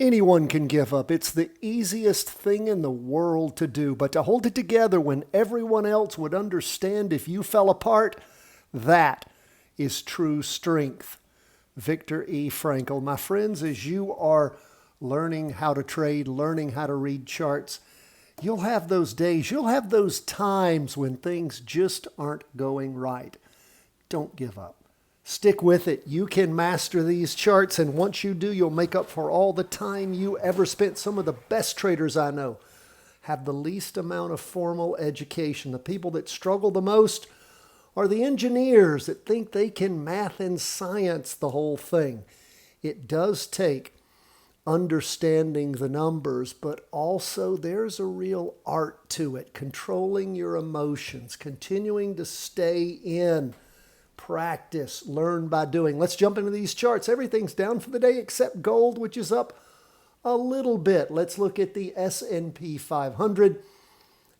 Anyone can give up. It's the easiest thing in the world to do. But to hold it together when everyone else would understand if you fell apart, that is true strength. Viktor E. Frankl. My friends, as you are learning how to trade, learning how to read charts, you'll have those days, you'll have those times when things just aren't going right. Don't give up. Stick with it. You can master these charts, and once you do, you'll make up for all the time you ever spent. Some of the best traders I know have the least amount of formal education. The people that struggle the most are the engineers that think they can math and science the whole thing. It does take understanding the numbers, but also there's a real art to it. Controlling your emotions, continuing to stay in. Practice, learn by doing. Let's jump into these charts. Everything's down for the day except gold, which is up a little bit. Let's look at the S&P 500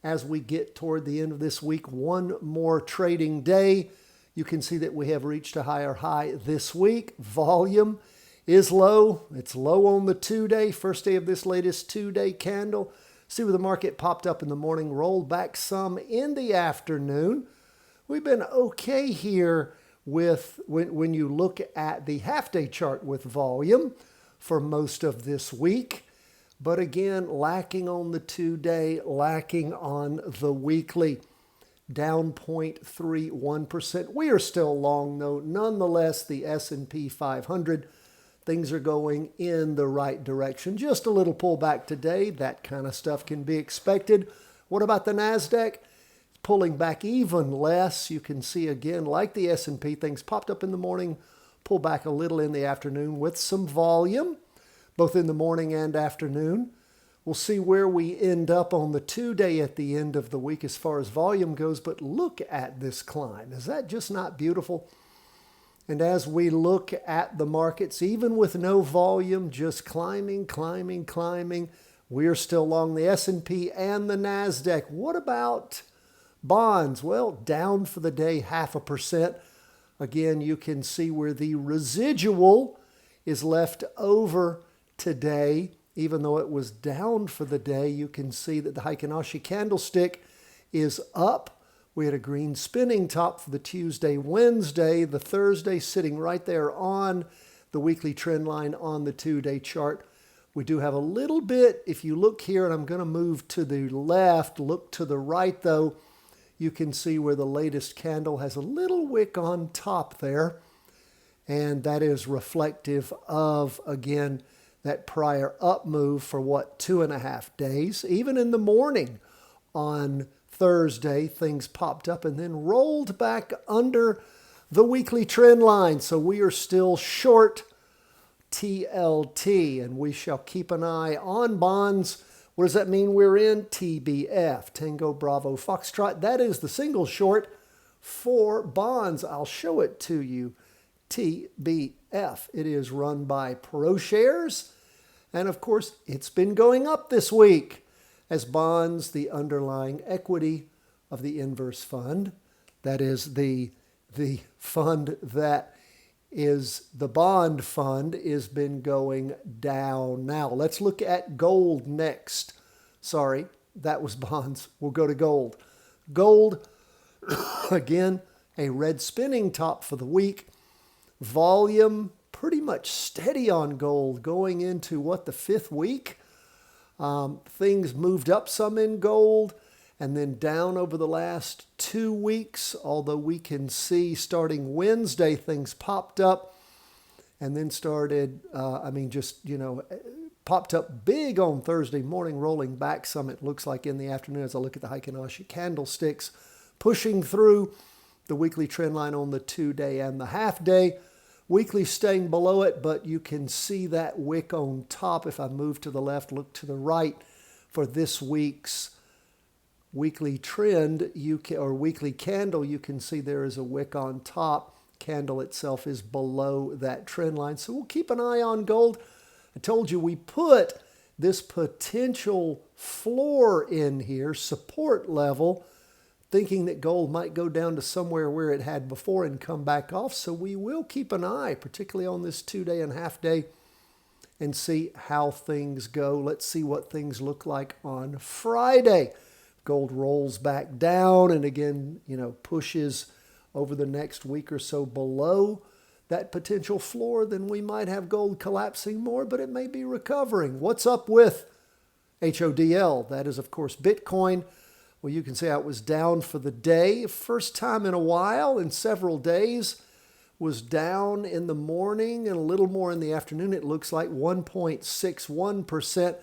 as we get toward the end of this week. One more trading day. You can see that we have reached a higher high this week. Volume is low. It's low on the 2-day, first day of this latest 2-day candle. See where the market popped up in the morning, rolled back some in the afternoon. We've been okay here with when you look at the half-day chart with volume for most of this week. But again, lacking on the 2-day, lacking on the weekly. Down 0.31%. We are still long, though. Nonetheless, the S&P 500, things are going in the right direction. Just a little pullback today. That kind of stuff can be expected. What about the NASDAQ? Pulling back even less. You can see again, like the S&P, things popped up in the morning, pull back a little in the afternoon with some volume, both in the morning and afternoon. We'll see where we end up on the 2-day at the end of the week as far as volume goes, but look at this climb. Is that just not beautiful? And as we look at the markets, even with no volume, just climbing, climbing, climbing, we're still long the S&P and the NASDAQ. What about bonds? Well, down for the day 0.5%. Again, you can see where the residual is left over today. Even though it was down for the day, you can see that the Heikin-Ashi candlestick is up. We had a green spinning top for the Tuesday, Wednesday, the Thursday sitting right there on the weekly trend line on the 2-day chart. We do have a little bit, if you look here, and I'm going to move to the left, look to the right though, you can see where the latest candle has a little wick on top there. And that is reflective of, again, that prior up move for 2.5 days. Even in the morning on Thursday, things popped up and then rolled back under the weekly trend line. So we are still short TLT, and we shall keep an eye on bonds. What does that mean? We're in TBF, Tango Bravo Foxtrot. That is the single short for bonds. I'll show it to you. TBF. It is run by ProShares. And of course, it's been going up this week as bonds, the underlying equity of the inverse fund. That is the fund that is the bond fund has been going down. Now, let's look at gold next. Sorry, that was bonds. We'll go to gold. Gold, again, a red spinning top for the week. Volume pretty much steady on gold going into the 5th week. Things moved up some in gold and then down over the last 2 weeks, although we can see starting Wednesday things popped up and then started, popped up big on Thursday morning, rolling back some, it looks like in the afternoon as I look at the Heikin-Ashi candlesticks, pushing through the weekly trend line on the 2-day and the half-day. Weekly staying below it, but you can see that wick on top. If I move to the left, look to the right for this week's weekly trend, or weekly candle, you can see there is a wick on top. Candle itself is below that trend line. So we'll keep an eye on gold. I told you we put this potential floor in here, support level, thinking that gold might go down to somewhere where it had before and come back off. So we will keep an eye, particularly on this 2-day and half-day, and see how things go. Let's see what things look like on Friday. Gold rolls back down and again, pushes over the next week or so below that potential floor, then we might have gold collapsing more, but it may be recovering. What's up with HODL? That is, of course, Bitcoin. Well, you can see how it was down for the day. First time in a while, in several days, was down in the morning and a little more in the afternoon. It looks like 1.61%,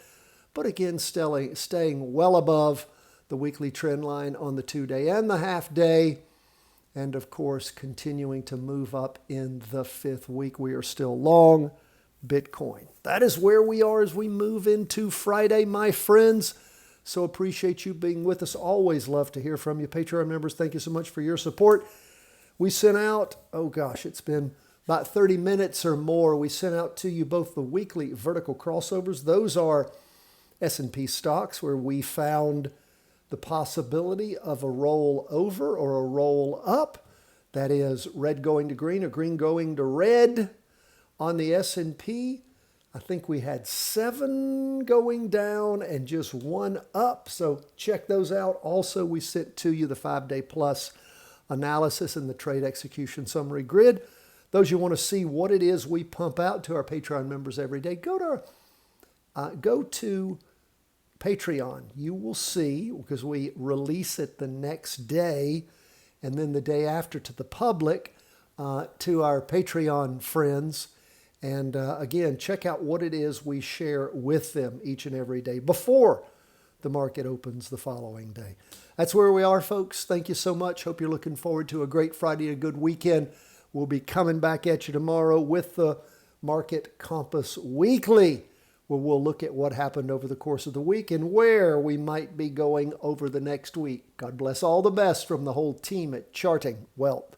but again, staying well above the weekly trend line on the 2-day and the half-day. And of course, continuing to move up in the 5th week. We are still long Bitcoin. That is where we are as we move into Friday, my friends. So appreciate you being with us. Always love to hear from you. Patreon members, thank you so much for your support. We sent out, it's been about 30 minutes or more. We sent out to you both the weekly vertical crossovers. Those are S&P stocks where we found the possibility of a roll over or a roll up. That is red going to green or green going to red. On the S&P, I think we had 7 going down and just 1 up. So check those out. Also, we sent to you the 5-day plus analysis and the trade execution summary grid. Those you want to see what it is we pump out to our Patreon members every day, go to Patreon. You will see, because we release it the next day and then the day after to the public, to our Patreon friends. And again, check out what it is we share with them each and every day before the market opens the following day. That's where we are, folks. Thank you so much. Hope you're looking forward to a great Friday, a good weekend. We'll be coming back at you tomorrow with the Market Compass Weekly, where we'll look at what happened over the course of the week and where we might be going over the next week. God bless. All the best from the whole team at Charting Wealth.